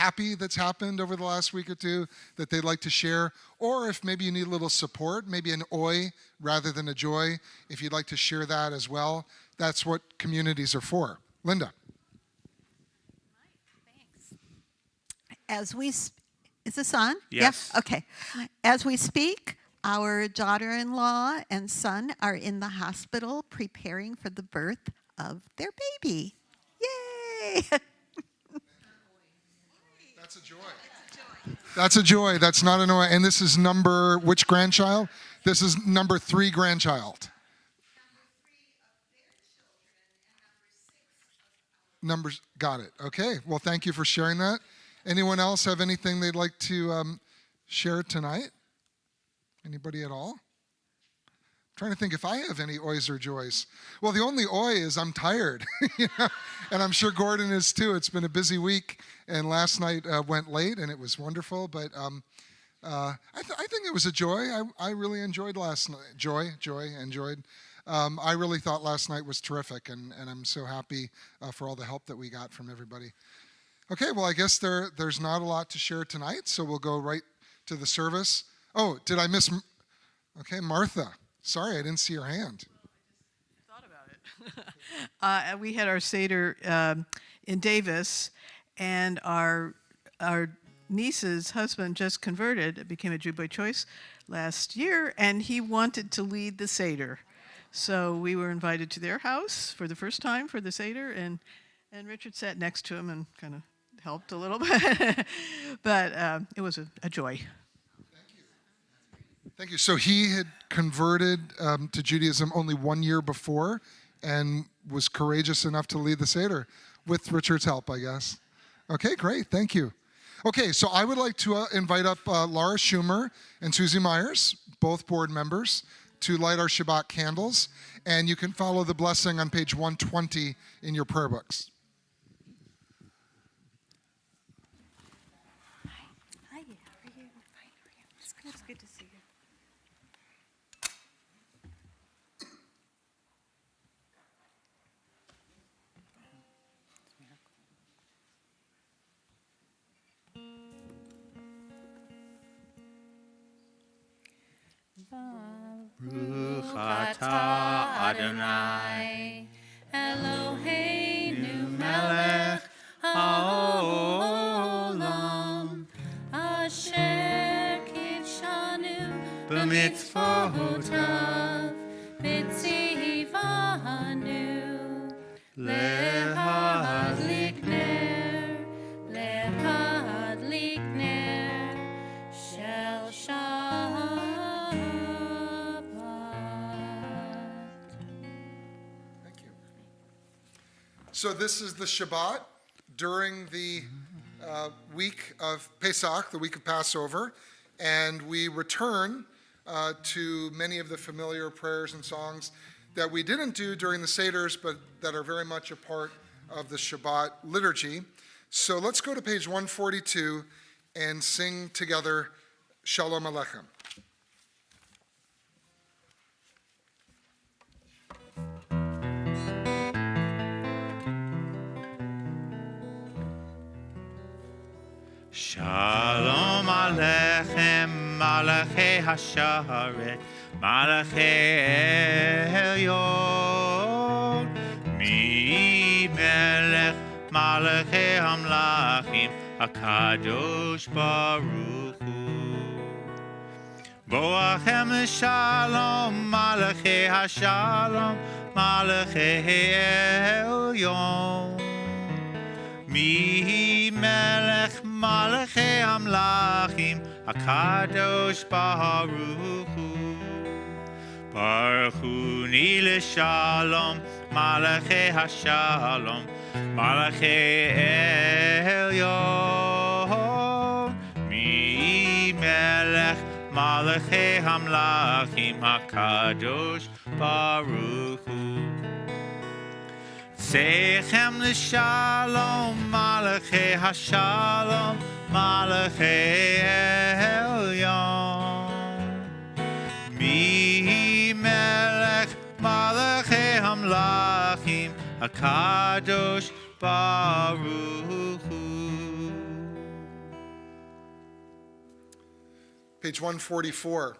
happy that's happened over the last week or two that they'd like to share, or if maybe you need a little support, maybe an oi rather than a joy, if you'd like to share that as well, that's what communities are for. Linda. Is this on? Yes. Yeah? Okay. As we speak, our daughter-in-law and son are in the hospital preparing for the birth of their baby. Yay! That's a joy. That's a joy. That's not an oi. And this is which grandchild? This is number 3 grandchild. Numbers, got it. Okay. Well, thank you for sharing that. Anyone else have anything they'd like to share tonight? Anybody at all? I'm trying to think if I have any oys or joys. Well, the only oi is I'm tired, and I'm sure Gordon is too. It's been a busy week, and last night went late, and it was wonderful. But I think it was a joy. I really enjoyed last night. Enjoyed. I really thought last night was terrific, and I'm so happy for all the help that we got from everybody. Okay, well, I guess there's not a lot to share tonight, so we'll go right to the service. Oh, did I miss? Okay, Martha. Sorry, I didn't see your hand. I thought about it. We had our Seder in Davis, and our niece's husband just converted, became a Jew by choice last year, and he wanted to lead the Seder. So we were invited to their house for the first time for the Seder, and Richard sat next to him and kind of helped a little bit. But it was a joy. Thank you. So he had converted to Judaism only 1 year before and was courageous enough to lead the Seder with Richard's help, I guess. Okay, great. Thank you. Okay, so I would like to invite up Laura Schumer and Susie Myers, both board members, to light our Shabbat candles. And you can follow the blessing on page 120 in your prayer books. Hi, how are you? Fine, how are you? It's good to see you. Baruch atah Adonai Eloheinu melech haolam asher kidshanu b'mitzvotav b'tzivanu lehadlik ner shel Shabbat. Thank you. So this is the Shabbat during the week of Pesach, the week of Passover, and we return to many of the familiar prayers and songs that we didn't do during the Seders, but that are very much a part of the Shabbat liturgy. So let's go to page 142 and sing together Shalom Aleichem. Shalom Aleichem, Malachei Hasharet, Malachei Elyon, Mi Melech, Malachei Hamlachim, HaKadosh Baruch Hu. Boachem Shalom, Malachei Hashalom, Malachei Elyon, Mi Melech Malachei Amlachim HaKadosh Baruch Hu. Baruch Hu Ni L'Shalom Malachei Hashalom Malachei Elyon Mi Melech Malachei Amlachim HaKadosh Baruch Hu. Sechem l'shalom, malachei hashalom, malachei elyon. Mi melech, malachei hamlachim, HaKadosh Baruch Hu. Page 144.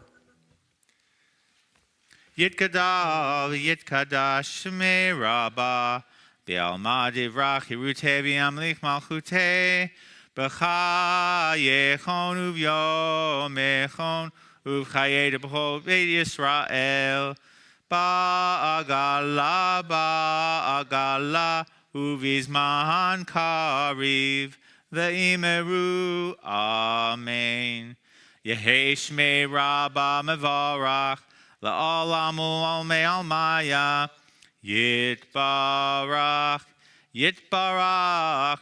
Yitkada v'yitkada shmei rabba Be'alma divrach hirute v'yamlich malchute B'cha yechon uv'yom echon uv'chayei b'chol beit Yisrael Ba'agala uv'izman kariv Ve'imeru Amen Yehei shmei rabba mevarach La'olam u'olmei almaya Yitbarach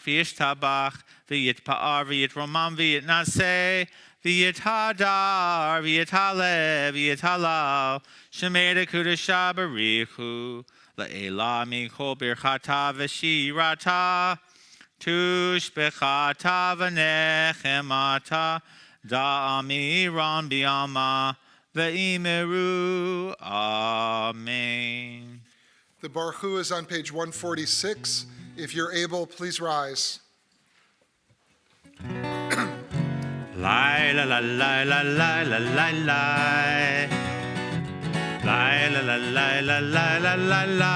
v'yishtabach v'yitpa'ar v'yitromam v'yitnaseh v'yithadar v'yithalev v'yithalal shemei dekudesha barichu la'ela michol birchata v'shirata tushbechata v'nechemata da'amiran bi'alma Ve'imeru Amen. The Baruch Hu is on page 146. If you're able, please rise. Lai la la la la la la la la. Lai la la la la la la la la.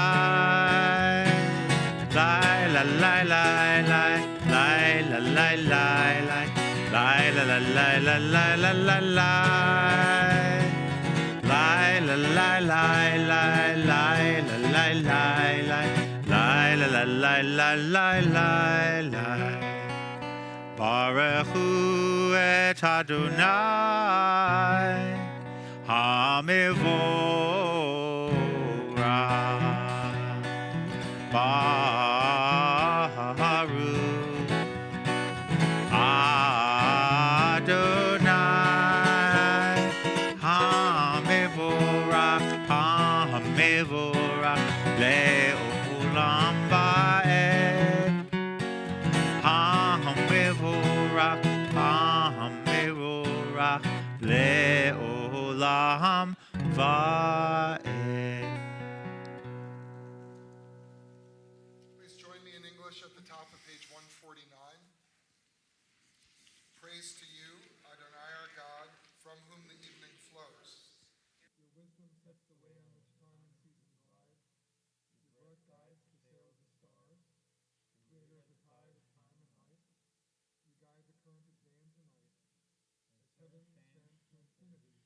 Lai la la la la. Lai la la la la. Lai la la la la la la la la. Lai la la la la la la la la la la la la la la. Baruch Hu et Adonai Hamivorach Baruch Adonai Hamivorach Le'olam Va'ed Hamivorach Le'olam Va'ed. Please join me in English at the top of page 149. Praise to you, Adonai our God, from whom the evening flows. Your wisdom sets the way on which time and season glide. You brought guides to sail the stars, creator of the tide of time and life. You guide the current of day and to night. As heaven extends to infinity,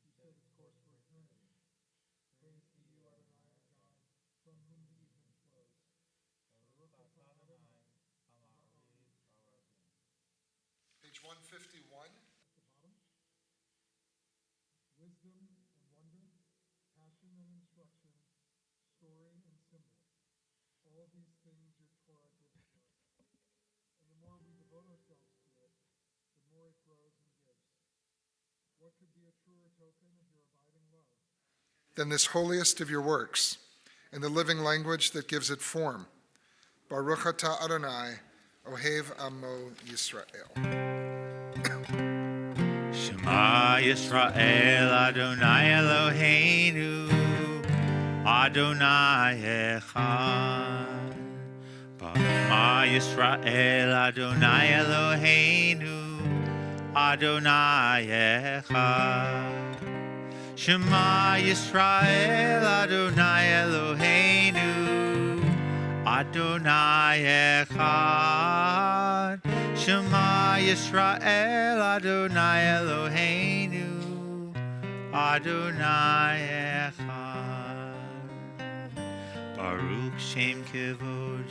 you set its course for eternity. Praise to you, Adonai our God, from whom the evening flows. Page 151. Wisdom and wonder, passion and instruction, story and symbol. All these things your Torah gives to us. And the more we devote ourselves to it, the more it grows and gives. What could be a truer token of your abiding love? Than this holiest of your works, and the living language that gives it form. Baruch atah Adonai, Ohev Amo Yisrael. Shema Yisrael Adonai Eloheinu Adonai Echad. Shema Yisrael Adonai Eloheinu Adonai Echad. Shema Yisrael Adonai Eloheinu Adonai Echad. Shema Yisrael Adonai Eloheinu Adonai Echad. Baruch Shem Kevod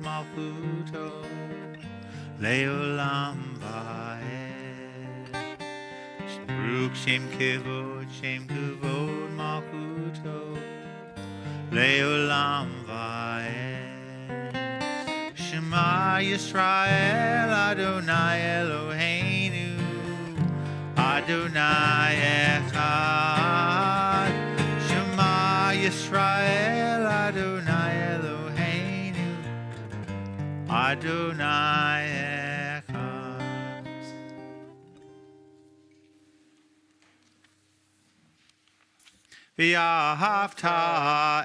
Malchuto Leolam Va'ed. Baruch Shem Kevod Malchuto Leolam Va'ed. Shema Yisrael Adonai Eloheinu Adonai Echad. Shema Yisrael Adonai Eloheinu Adonai Echad. V'yahavta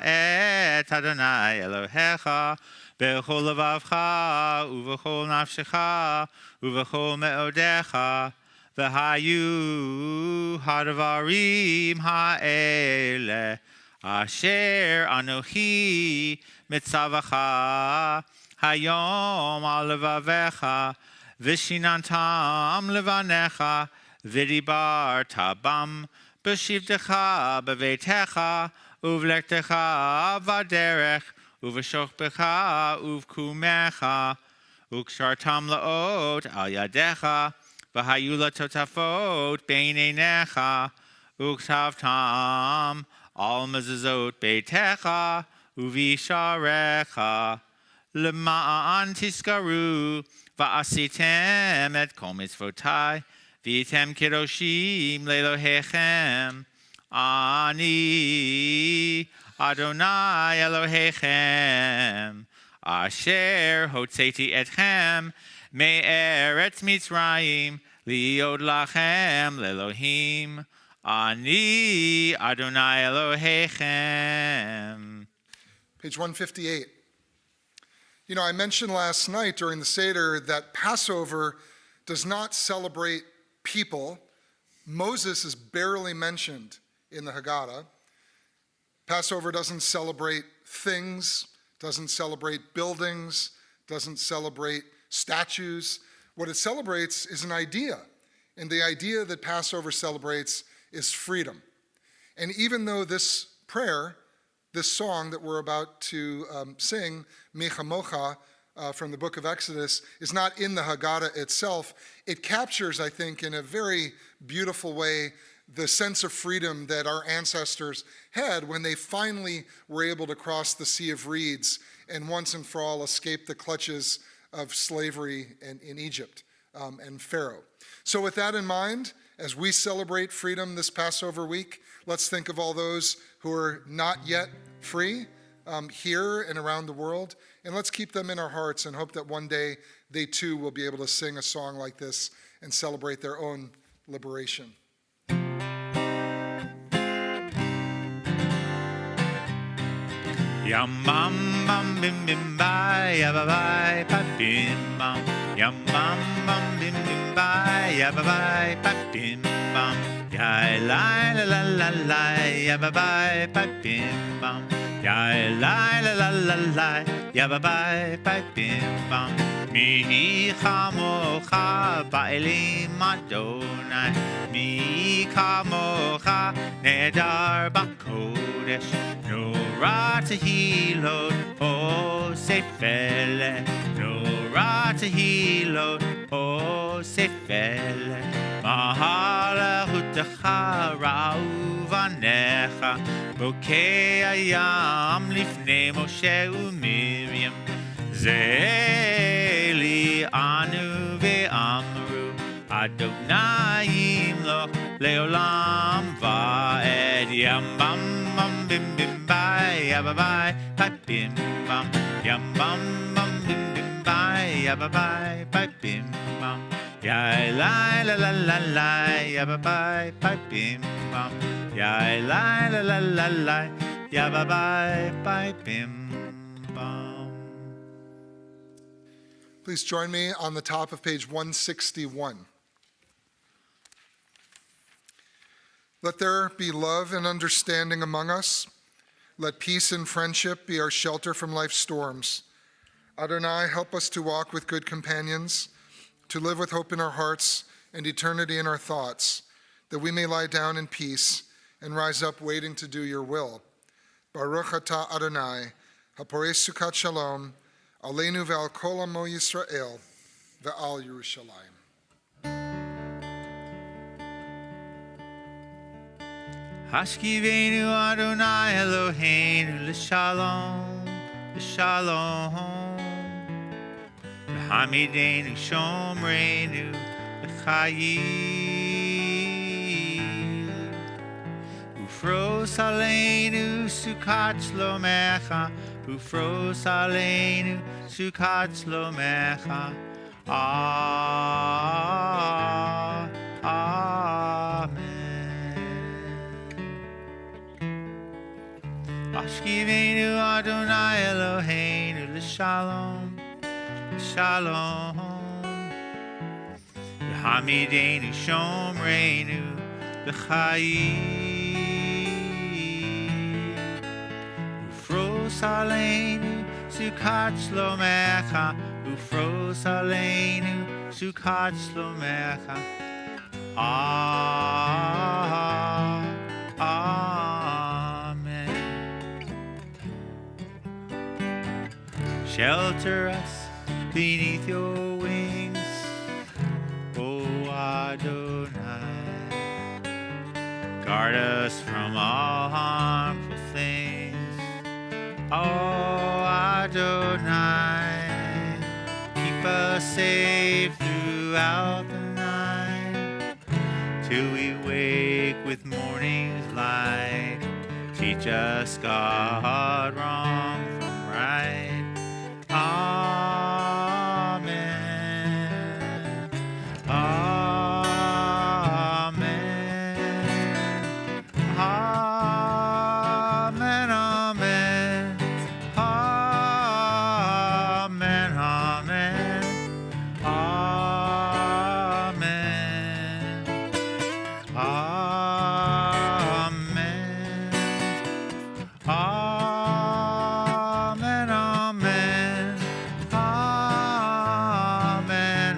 et Adonai Elohecha b'chol levavcha uv'chol nafshecha uv'chol me'odecha v'hayu hadvarim ha'ele asher anochi mitzavacha hayom al levavecha v'shinantam levanecha v'dibarta bam b'shivtecha b'veitecha uvlektecha v'derech uv'shochbecha uvkumecha ukshartam laot al yadecha v'hayu latotafot beinenecha uktavtam al mezuzot beitecha uvisharecha lema'an tiskaru va'asitem et kol mitzvotai v'item kidoshim lelohechem ani Adonai Elohechem asher hotzeti etchem me'eretz Mitzrayim liod lachem lelohim ani Adonai Elohechem. Page 158. You know, I mentioned last night during the Seder that Passover does not celebrate people. Moses is barely mentioned in the Haggadah. Passover doesn't celebrate things, doesn't celebrate buildings, doesn't celebrate statues. What it celebrates is an idea. And the idea that Passover celebrates is freedom. And even though this prayer, this song that we're about to sing, Mechamocha, from the book of Exodus, is not in the Haggadah itself, it captures, I think, in a very beautiful way, the sense of freedom that our ancestors had when they finally were able to cross the Sea of Reeds and once and for all escape the clutches of slavery in Egypt and Pharaoh. So with that in mind, as we celebrate freedom this Passover week, let's think of all those who are not yet free here and around the world, and let's keep them in our hearts and hope that one day they too will be able to sing a song like this and celebrate their own liberation. Yam bam bam bim bim bye ya ba bye pa bim bam. Yam bam bam bim bim bye ya ba bye pa bim bam. Ya la la la la la ya ba bye pa bim bam. Ya la la la la la ya ba bye pa bim bam. Mi chamocha ba'elim Adonai. Mi chamocha nedar b'kodesh. Nora tehilot o sefele. Nora tehilot o sefele. Mahala hutecha ra'uvanecha. Bokei ayam lifnei Moshe u'Miriam. Zeli anu ve'amru Adonai imloch leolam va'ed Yam bam bam bim bim bye ya ba bye pa bim bam. Yam bam bam bim bim bye ya ba bye pa bim bam. Ya la la la la la ya ba bye pa bim bam. Ya la la la la la ya ba bye pa bim bam. Please join me on the top of page 161. Let there be love and understanding among us. Let peace and friendship be our shelter from life's storms. Adonai, help us to walk with good companions, to live with hope in our hearts and eternity in our thoughts, that we may lie down in peace and rise up waiting to do your will. Baruch atah Adonai, haporei sukat shalom, Aleinu ve'al kol amo Yisrael ve'al Yerushalayim. Hashkivenu Adonai Eloheinu l'shalom, l'shalom. V'hamidenu shomreinu l'chayim. Ufros aleinu sukat shlomecha. Ufros aleinu sukat shlomecha. Amen. Ashkivenu Adonai Eloheinu l'shalom, l'shalom. Hamidenu Shomreinu L'chaim. Ufros aleinu Sukat Shlomecha. Ufros aleinu Sukat Shlomecha. Amen. Shelter us beneath your wings, O Adonai. Guard us from all harmful things, O Adonai. Keep us safe throughout the night, till we wake with morning's light. Teach us, God, wrong from right. Amen. Amen. Amen. Amen. Amen. Amen. Amen. Amen. Amen. Amen. Amen.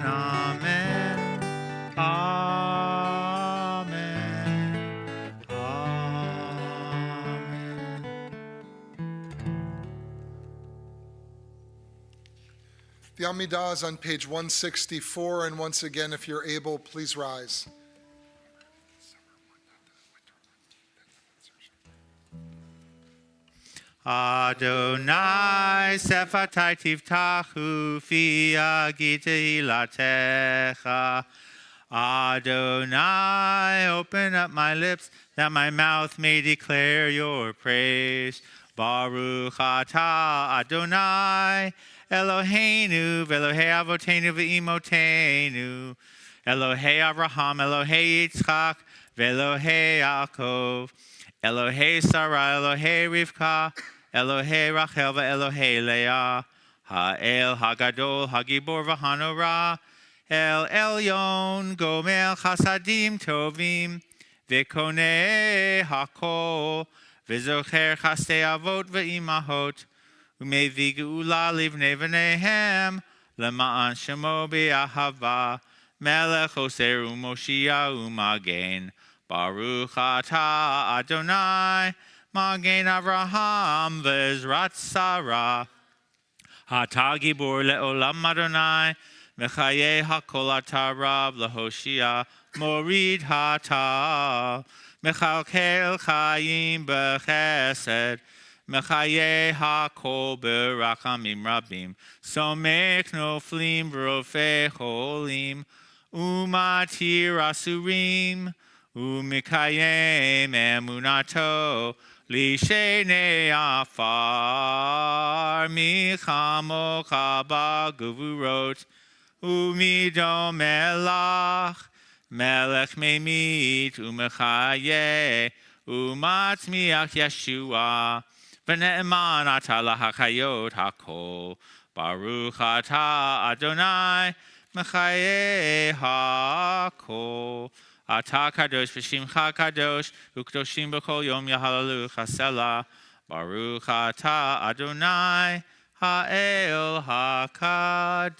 Amen. Amen. The Amidah is on page 164, and once again, if you're able, please rise. Adonai sefatai tivtachu fi agite hilatecha. Adonai, open up my lips that my mouth may declare your praise. Baruch atah Adonai Eloheinu v'Elohei avotenu v'imotenu. Elohei Abraham, Elohei Yitzchak, v'Elohei Yaakov. Elohei Sarah, Elohei Rivka, Elohei Rachel, v'Elohei Leah. Ha'el Hagadol, Hagibor v'Hanorah. El Elyon, Gomel Chasadim Tovim, V'Konei Hakol, V'Zocher Chastei Avot v'Imahot, U'Mevi Geula Livnei V'Nehem, Lema'an Shemo B'Ahava, Melech Oser U'Moshia U'Magen, Baruch Atah Adonai, Magen Avraham V'Ezrat Sarah, Atah Gibor Le'olam Adonai, Mechaye hakol atarab lehoshia morid hata mechalkel chayim bechesed mechaye hakol berachamim rabim somech noflim v'rofei cholim umatir asurim umikayem emunato lishenei afar michamocha baguvurot Umido melach, melech memit, umechaye, umatmiach Yeshua, v'ne'eman ata lahachayot hakol, baruch ata Adonai, mechaye hakol. Ata kadosh v'shimcha kadosh, ukdoshim b'kol yom yahalalu chasela, baruch ata Adonai, Ha'el HaKadosh.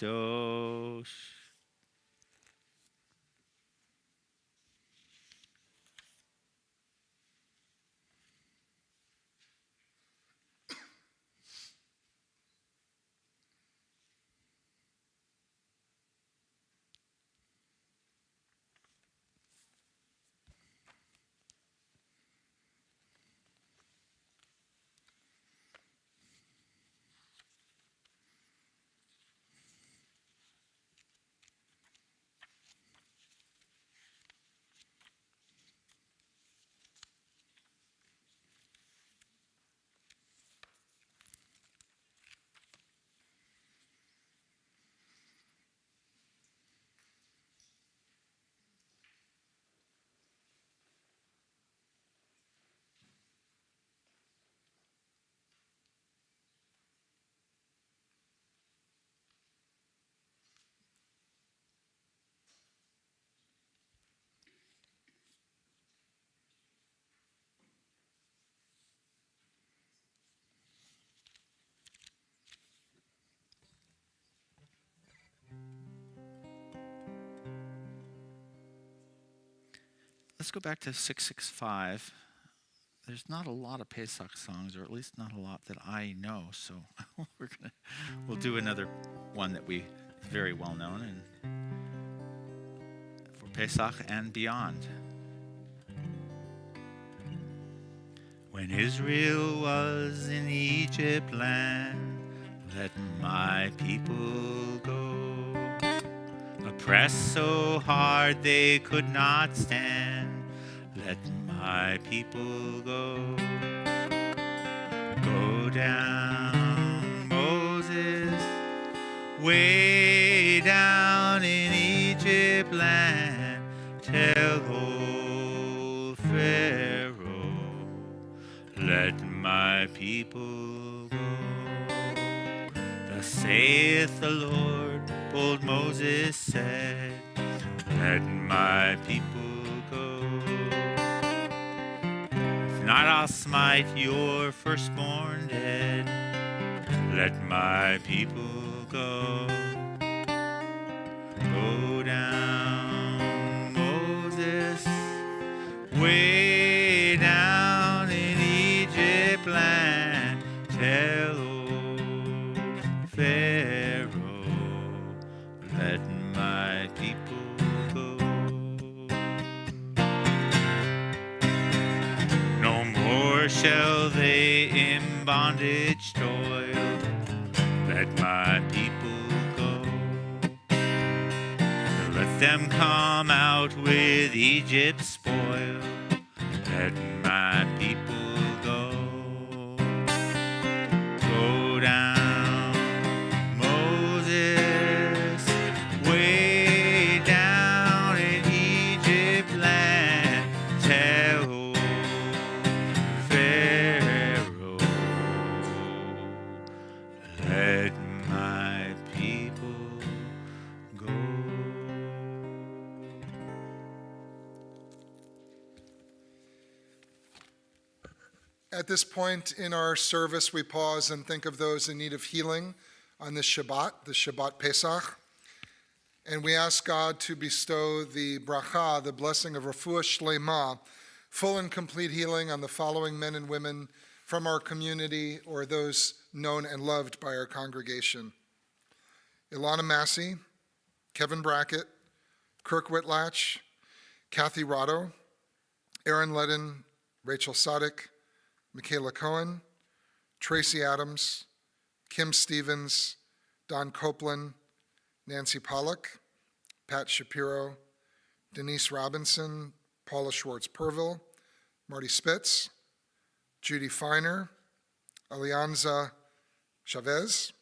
let's go back to 665. There's not a lot of Pesach songs, or at least not a lot that I know. So we'll do another one that we very well known and for Pesach and beyond. When Israel was in Egypt land, let my people go. Oppressed so hard they could not stand, let my people go. Go down, Moses, way down in Egypt land, tell old Pharaoh, let my people go. Thus saith the Lord, old Moses said, let my people go. If not, I'll smite your firstborn dead. Let my people go. Go down, Moses, way down in Egypt land. Tell old Pharaoh, let my people go. No more shall they in bondage toil. Let my people go. Let them come out with Egypt's spoil. Let my people go. Go down, Moses, way down in Egypt land. Tell old Pharaoh, let my people go. At this point in our service, we pause and think of those in need of healing on this Shabbat, the Shabbat Pesach. And we ask God to bestow the bracha, the blessing of refuah shlema, full and complete healing on the following men and women from our community or those known and loved by our congregation: Ilana Massey, Kevin Brackett, Kirk Whitlatch, Kathy Rotto, Aaron Ledden, Rachel Sadek, Michaela Cohen, Tracy Adams, Kim Stevens, Don Copeland, Nancy Pollock, Pat Shapiro, Denise Robinson, Paula Schwartz-Purville, Marty Spitz, Judy Feiner, Alianza Chavez,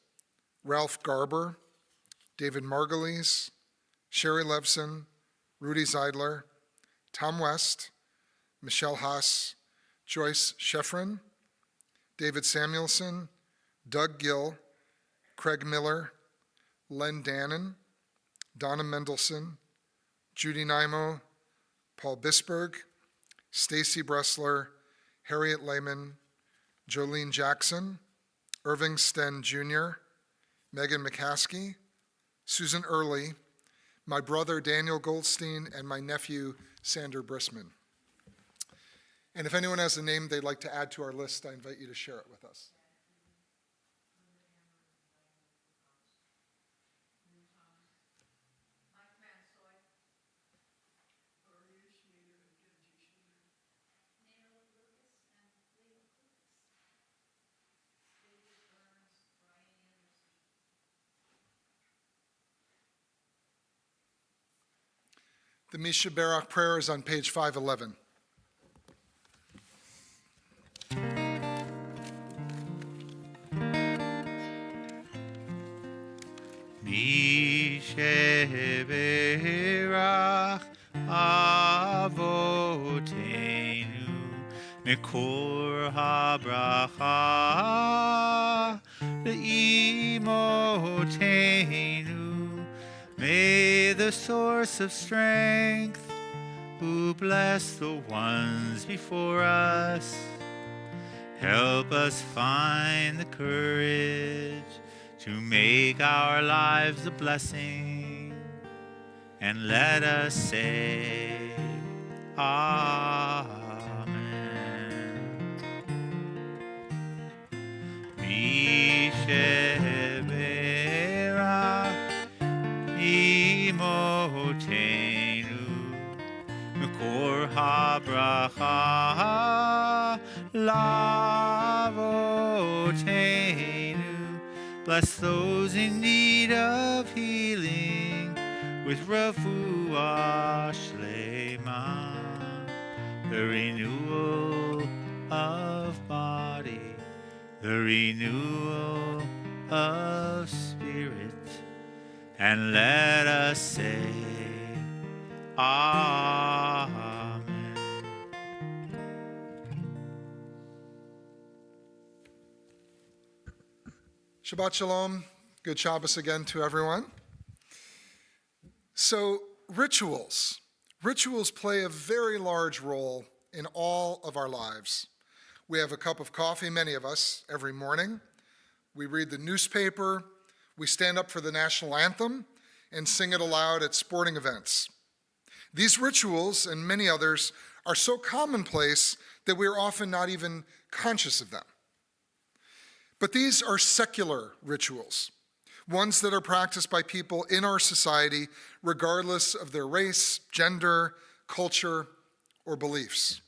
Ralph Garber, David Margulies, Sherry Levson, Rudy Zeidler, Tom West, Michelle Haas, Joyce Sheffrin, David Samuelson, Doug Gill, Craig Miller, Len Dannon, Donna Mendelson, Judy Nimo, Paul Bisberg, Stacy Bressler, Harriet Lehman, Jolene Jackson, Irving Sten Jr., Megan McCaskey, Susan Early, my brother Daniel Goldstein, and my nephew Sander Brisman. And if anyone has a name they'd like to add to our list, I invite you to share it with us. The Misha Barak prayer is on page 511. Misheberach avotenu mikor habracha leimotenu. May the source of strength, who bless the ones before us, help us find the courage to make our lives a blessing, and let us say, Amen. Mishebera imotenu Mekor habracha lavotenu. Bless those in need of healing with refuah shlema, the renewal of body, the renewal of spirit, and let us say, Amen. Shabbat Shalom. Good Shabbos again to everyone. So, rituals. Rituals play a very large role in all of our lives. We have a cup of coffee, many of us, every morning. We read the newspaper. We stand up for the national anthem and sing it aloud at sporting events. These rituals and many others are so commonplace that we are often not even conscious of them. But these are secular rituals, ones that are practiced by people in our society regardless of their race, gender, culture, or beliefs.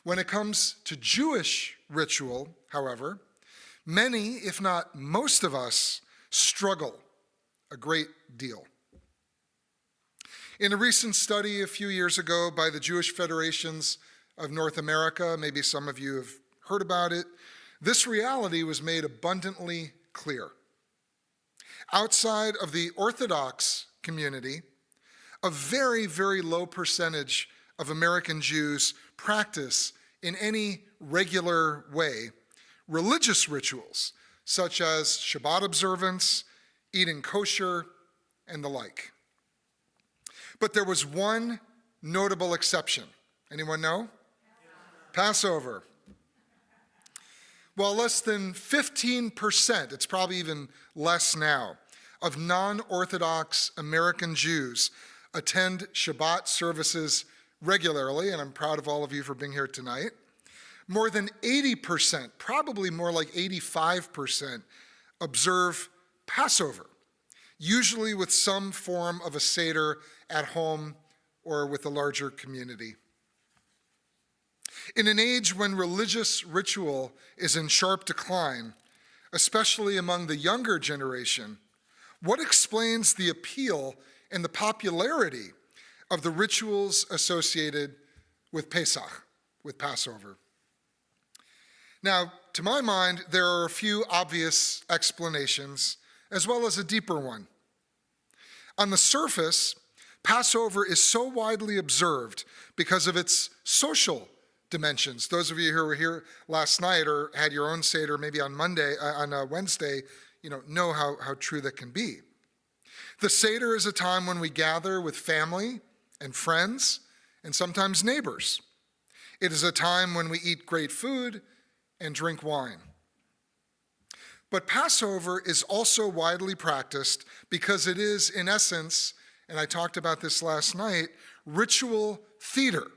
When it comes to Jewish ritual, however, many, if not most of us, struggle a great deal. In a recent study a few years ago by the Jewish Federations of North America, maybe some of you have heard about it, this reality was made abundantly clear. Outside of the Orthodox community, a very, very low percentage of American Jews practice in any regular way religious rituals such as Shabbat observance, eating kosher, and the like. But there was one notable exception. Anyone know? Passover. While less than 15%, it's probably even less now, of non-Orthodox American Jews attend Shabbat services regularly, and I'm proud of all of you for being here tonight, more than 80%, probably more like 85%, observe Passover, usually with some form of a Seder at home or with a larger community. In an age when religious ritual is in sharp decline, especially among the younger generation, what explains the appeal and the popularity of the rituals associated with Pesach, with Passover? Now, to my mind, there are a few obvious explanations, as well as a deeper one. On the surface, Passover is so widely observed because of its social dimensions. Those of you who were here last night or had your own Seder maybe on Wednesday, know how true that can be. The Seder is a time when we gather with family and friends and sometimes neighbors. It is a time when we eat great food and drink wine. But Passover is also widely practiced because it is, in essence, and I talked about this last night, ritual theater.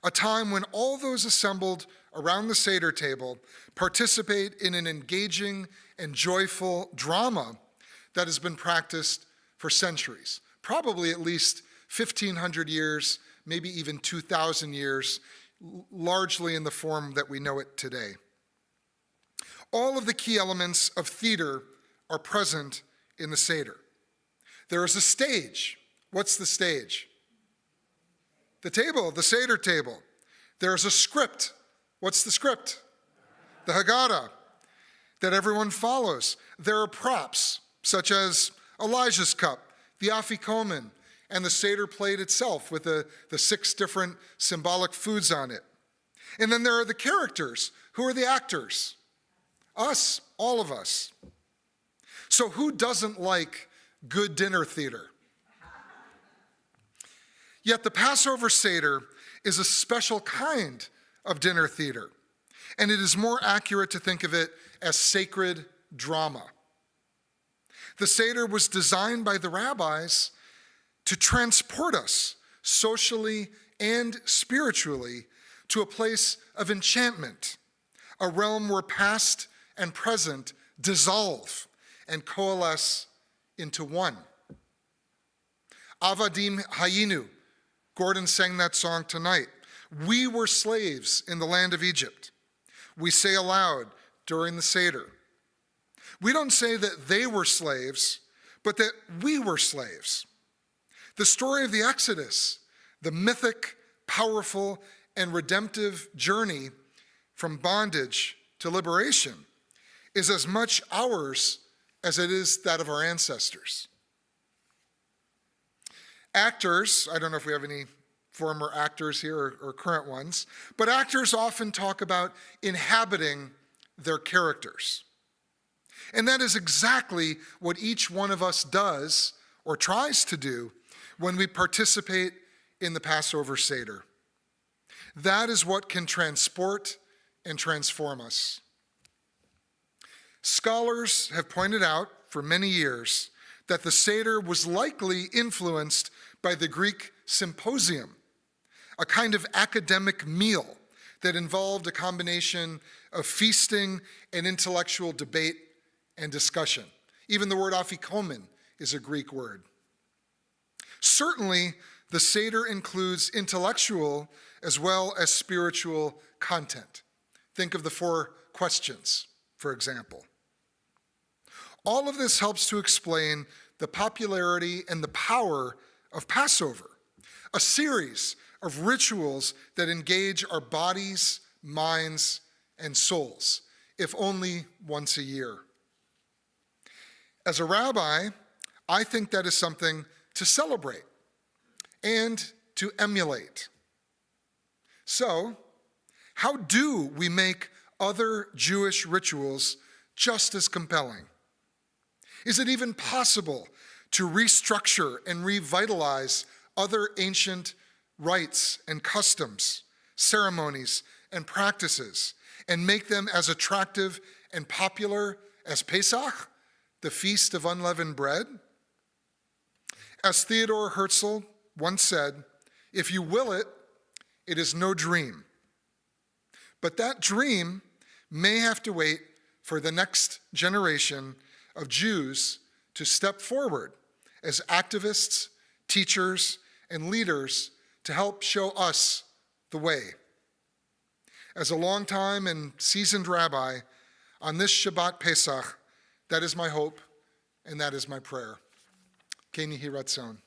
A time when all those assembled around the Seder table participate in an engaging and joyful drama that has been practiced for centuries, probably at least 1,500 years, maybe even 2,000 years, largely in the form that we know it today. All of the key elements of theater are present in the Seder. There is a stage. What's the stage? The table, the Seder table. There's a script. What's the script? The Haggadah that everyone follows. There are props, such as Elijah's cup, the Afikomen, and the Seder plate itself with the 6 different symbolic foods on it. And then there are the characters. Who are the actors? Us, all of us. So who doesn't like good dinner theater? Yet the Passover Seder is a special kind of dinner theater, and it is more accurate to think of it as sacred drama. The Seder was designed by the rabbis to transport us socially and spiritually to a place of enchantment, a realm where past and present dissolve and coalesce into one. Avadim Hayinu, Gordon sang that song tonight. We were slaves in the land of Egypt. We say aloud during the Seder. We don't say that they were slaves, but that we were slaves. The story of the Exodus, the mythic, powerful, and redemptive journey from bondage to liberation, is as much ours as it is that of our ancestors. Actors, I don't know if we have any former actors here or current ones, but actors often talk about inhabiting their characters. And that is exactly what each one of us does or tries to do when we participate in the Passover Seder. That is what can transport and transform us. Scholars have pointed out for many years that the Seder was likely influenced by the Greek symposium, a kind of academic meal that involved a combination of feasting and intellectual debate and discussion. Even the word afikomen is a Greek word. Certainly, the Seder includes intellectual as well as spiritual content. Think of the 4 questions, for example. All of this helps to explain the popularity and the power of Passover, a series of rituals that engage our bodies, minds, and souls, if only once a year. As a rabbi, I think that is something to celebrate and to emulate. So, how do we make other Jewish rituals just as compelling? Is it even possible to restructure and revitalize other ancient rites and customs, ceremonies and practices, and make them as attractive and popular as Pesach, the Feast of Unleavened Bread? As Theodore Herzl once said, if you will it, it is no dream. But that dream may have to wait for the next generation of Jews to step forward as activists, teachers, and leaders to help show us the way. As a longtime and seasoned rabbi, on this Shabbat Pesach, that is my hope and that is my prayer. Ken Yehi Ratzon.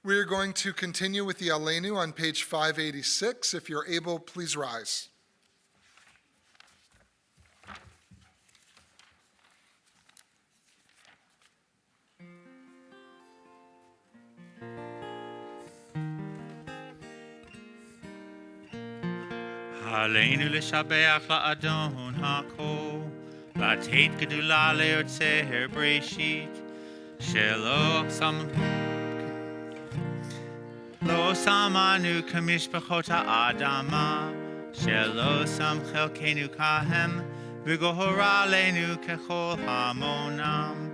We are going to continue with the Aleinu on page 586. If you're able, please rise. עלינו לשבח לאדון הכל, לתת גדולה ליוצר בראשית, לא שמנו כמשפחות האדמה, שלא שם חלקנו כהם, וגורל עלינו ככל המונם.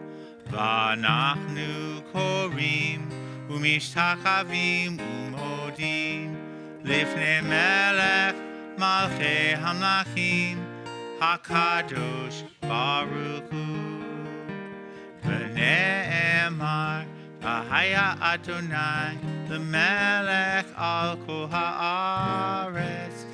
ואנחנו קוראים ומשתחווים ומודים לפני מלך מלכי המלכים, הקדוש ברוך הוא. ונאמר, והיה אדוני למלך על כל הארץ,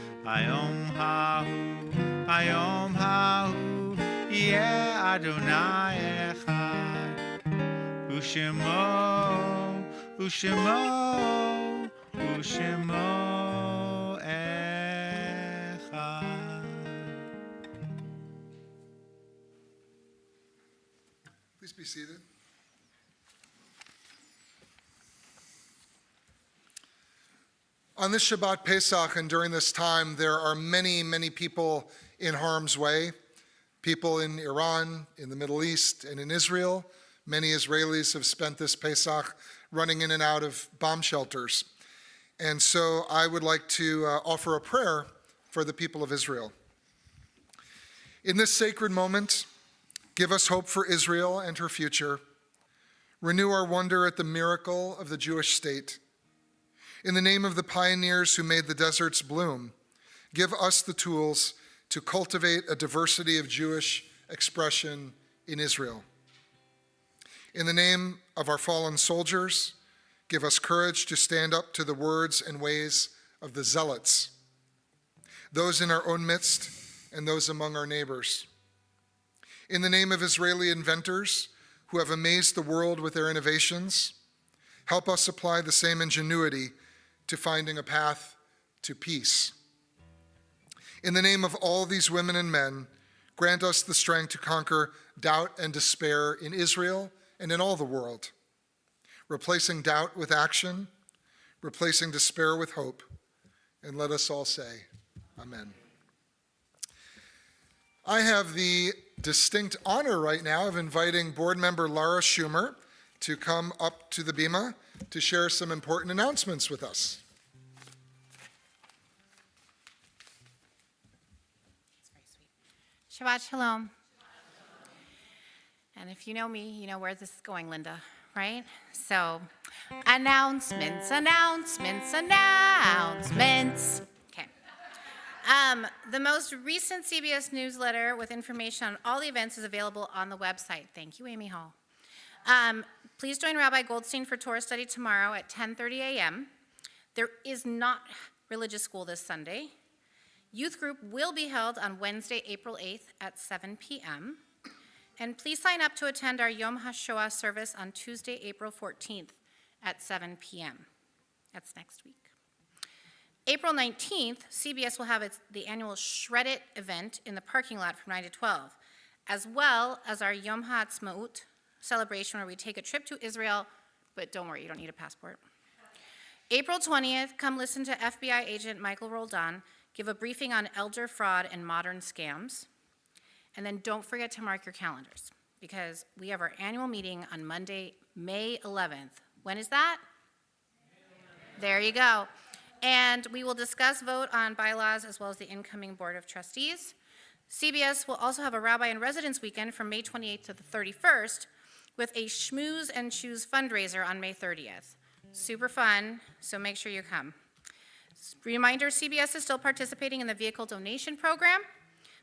היום ההוא יהיה אדוני אחד, ושמו Please be seated. On this Shabbat Pesach and during this time, there are many, many people in harm's way. People in Iran, in the Middle East, and in Israel. Many Israelis have spent this Pesach running in and out of bomb shelters. And so I would like to offer a prayer for the people of Israel. In this sacred moment, give us hope for Israel and her future. Renew our wonder at the miracle of the Jewish state. In the name of the pioneers who made the deserts bloom, give us the tools to cultivate a diversity of Jewish expression in Israel. In the name of our fallen soldiers, give us courage to stand up to the words and ways of the zealots, those in our own midst and those among our neighbors. In the name of Israeli inventors who have amazed the world with their innovations, help us apply the same ingenuity to finding a path to peace. In the name of all these women and men, grant us the strength to conquer doubt and despair in Israel and in all the world, replacing doubt with action, replacing despair with hope, and let us all say, Amen. I have the distinct honor right now of inviting board member Laura Schumer to come up to the bima to share some important announcements with us. Shabbat Shalom. And if you know me, you know where this is going, Linda, right? So, announcements. Okay. The most recent CBS newsletter with information on all the events is available on the website. Thank you, Amy Hall. Please join Rabbi Goldstein for Torah study tomorrow at 10:30 a.m. There is not religious school this Sunday. Youth group will be held on Wednesday, April 8th at 7 p.m. And please sign up to attend our Yom HaShoah service on Tuesday, April 14th at 7 p.m. That's next week. April 19th, CBS will have the annual Shred It event in the parking lot from 9 to 12, as well as our Yom HaAtzmaut celebration where we take a trip to Israel, but don't worry, you don't need a passport. April 20th, come listen to FBI agent Michael Roldan give a briefing on elder fraud and modern scams. And then don't forget to mark your calendars because we have our annual meeting on Monday, May 11th. When is that? There you go. And we will discuss vote on bylaws as well as the incoming Board of Trustees. CBS will also have a Rabbi in Residence weekend from May 28th to the 31st with a Schmooze and Choose fundraiser on May 30th. Super fun, so make sure you come. Reminder, CBS is still participating in the vehicle donation program.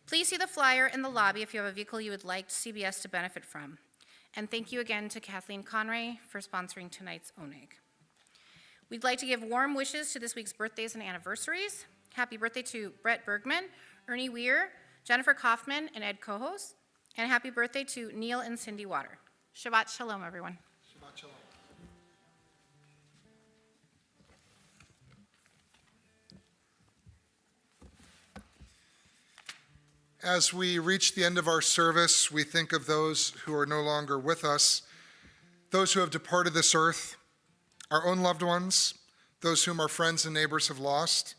Please see the flyer in the lobby if you have a vehicle you would like CBS to benefit from. And thank you again to Kathleen Conray for sponsoring tonight's Oneg. We'd like to give warm wishes to this week's birthdays and anniversaries. Happy birthday to Brett Bergman, Ernie Weir, Jennifer Kaufman, and Ed Kohos. And happy birthday to Neil and Cindy Water. Shabbat Shalom, everyone. Shabbat Shalom. As we reach the end of our service, we think of those who are no longer with us, those who have departed this earth, our own loved ones, those whom our friends and neighbors have lost,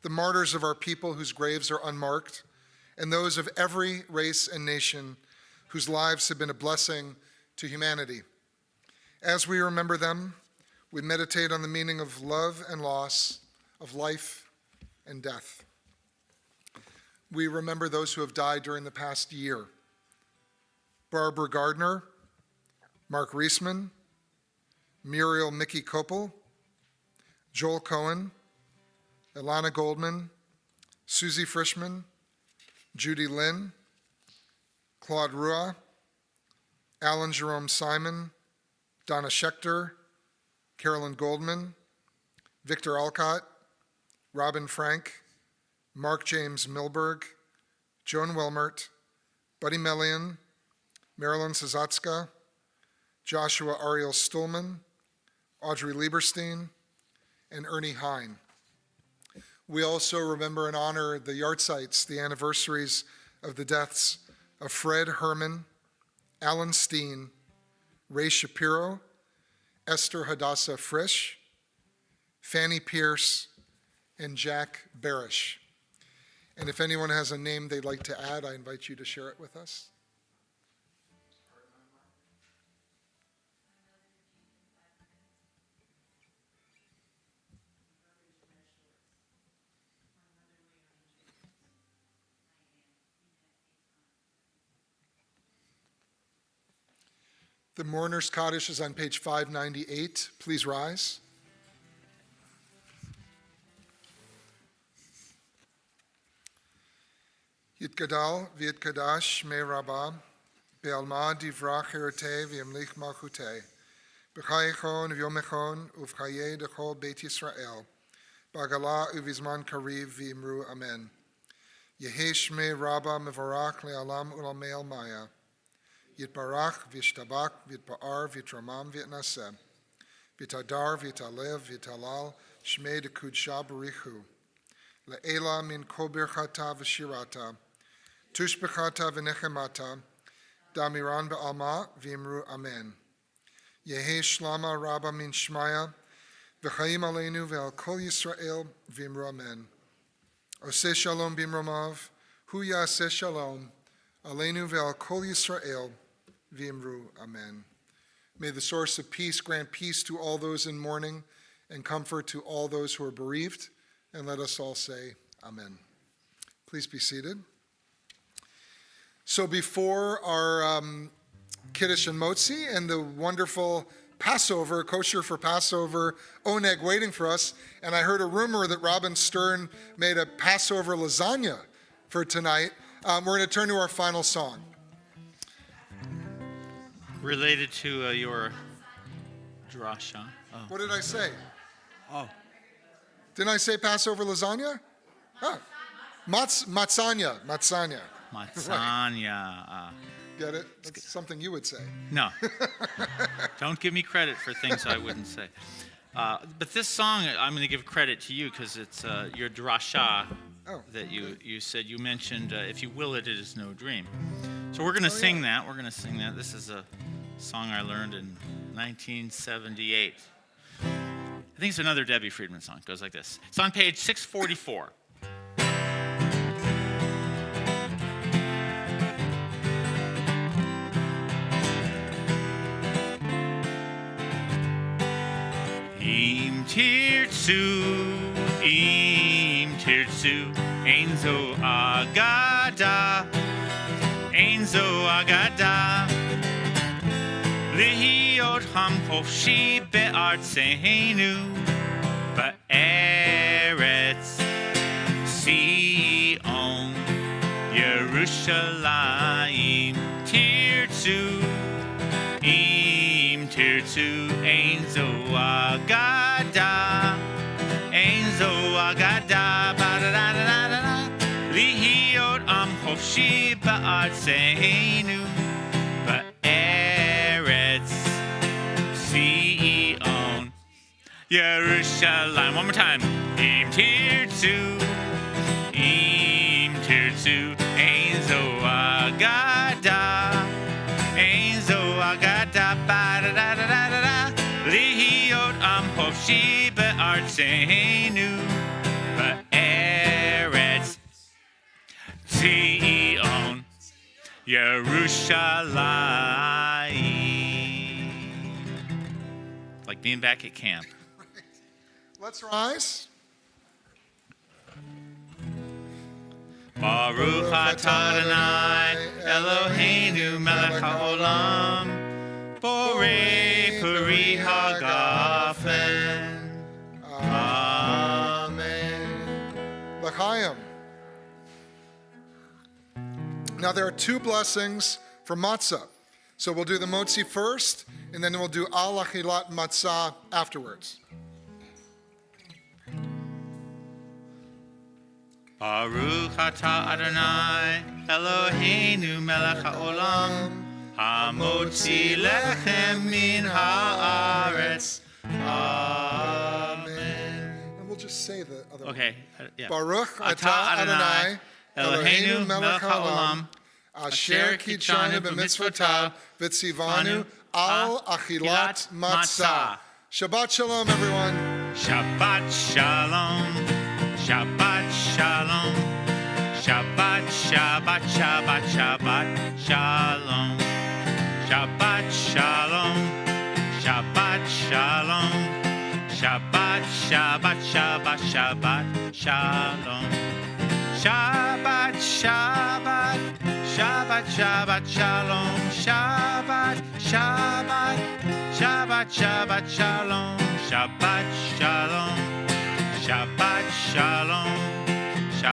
the martyrs of our people whose graves are unmarked, and those of every race and nation whose lives have been a blessing to humanity. As we remember them, we meditate on the meaning of love and loss, of life and death. We remember those who have died during the past year. Barbara Gardner, Mark Reisman, Muriel Mickey Koppel, Joel Cohen, Ilana Goldman, Susie Frischman, Judy Lynn, Claude Rua, Alan Jerome Simon, Donna Schechter, Carolyn Goldman, Victor Alcott, Robin Frank, Mark James Milberg, Joan Wilmert, Buddy Melian, Marilyn Sazatska, Joshua Ariel Stulman, Audrey Lieberstein, and Ernie Hine. We also remember and honor the yahrzeits, the anniversaries of the deaths of Fred Herman, Alan Steen, Ray Shapiro, Esther Hadassah Frisch, Fanny Pierce, and Jack Barish. And if anyone has a name they'd like to add, I invite you to share it with us. The Mourner's Kaddish is on page 598. Please rise. Yitgadal v'yitkadash me rabba, be'alma divra chirate v'yamlich malchute, b'chayechon v'yomechon uv'chaye dechol Beit Yisrael, b'agala uv'izman kariv v'imru amen. Yehesh me rabba mevarach le'alam u'lamei almaya, Yitbarach v'yishtabak v'yitba'ar v'yitramam v'yitnaseh, v'yitadar v'yitalev v'yitalal shmei dekudsha barichu, le'ela min kol birchata v'shirata, tushbechata v'nechemata, damiran ba'alma v'imru amen. Yehe shlama rabba min shmaya, v'chaim aleinu ve'al kol Yisrael v'imru amen. Oseh shalom b'imromav, hu yaseh shalom, aleinu ve'al kol Yisrael v'imru amen. May the source of peace grant peace to all those in mourning and comfort to all those who are bereaved, and let us all say amen. Please be seated. So before our Kiddush and Motzi and the wonderful Passover, kosher for Passover, oneg waiting for us, and I heard a rumor that Robin Stern made a Passover lasagna for tonight, we're going to turn to our final song. Related to your drasha. Oh. What did I say? Oh. Didn't I say Passover lasagna? Oh. Matzanya. Matzanya. Get it? That's something you would say. No. Don't give me credit for things I wouldn't say. But this song, I'm going to give credit to you because it's your drasha that you said. You mentioned, if you will it, it is no dream. So we're going to sing that. We're going to sing that. This is a song I learned in 1978. I think it's another Debbie Friedman song. It goes like this. It's on page 644. Im tirtsu, ein zo agada, Lihiot hamchofshi be'artzeinu, ba'eretz Sion, Yerushalayim, tirtsu, im tirtsu, ein zo agada, ba-da-da-da-da-da, Lihiot hamchofshi be'artzeinu, ba'eretz Sion, Yerushalayim. One more time. Im tirtsu, ein zo agada, ba-da-da-da-da-da, Lihiot hamchofshi be'artzeinu, ba'eretz Sion, Yerushalayim. Like being back at camp. Let's rise. Baruch atah Adonai Eloheinu melech haolam, borei peri hagafen. Amen. L'chaim. Now there are two blessings for matzah. So we'll do the motzi first, and then we'll do al achilat matzah afterwards. Baruch atah Adonai Eloheinu melech haolam, hamotzi lechem min haaretz. Amen. And we'll just say the other one. Okay, yeah. Baruch atah Adonai Eloheinu melech haolam, asher kitshanu b'mitzvotav v'tzivanu al achilat matzah. Shabbat shalom, everyone. Shabbat shalom, Shabbat shalom, Shabbat, Shabbat, Shabbat, Shabbat shalom, Shabbat shalom, Shabbat shalom, Shabbat, Shabbat, Shabbat, Shabbat shalom, Shabbat, Shabbat, Shabbat, Shabbat, Shalom. Shabbat, Shabbat, Shabbat, Shabbat, Shalom. Shabbat, Shalom. Shabbat, Shalom.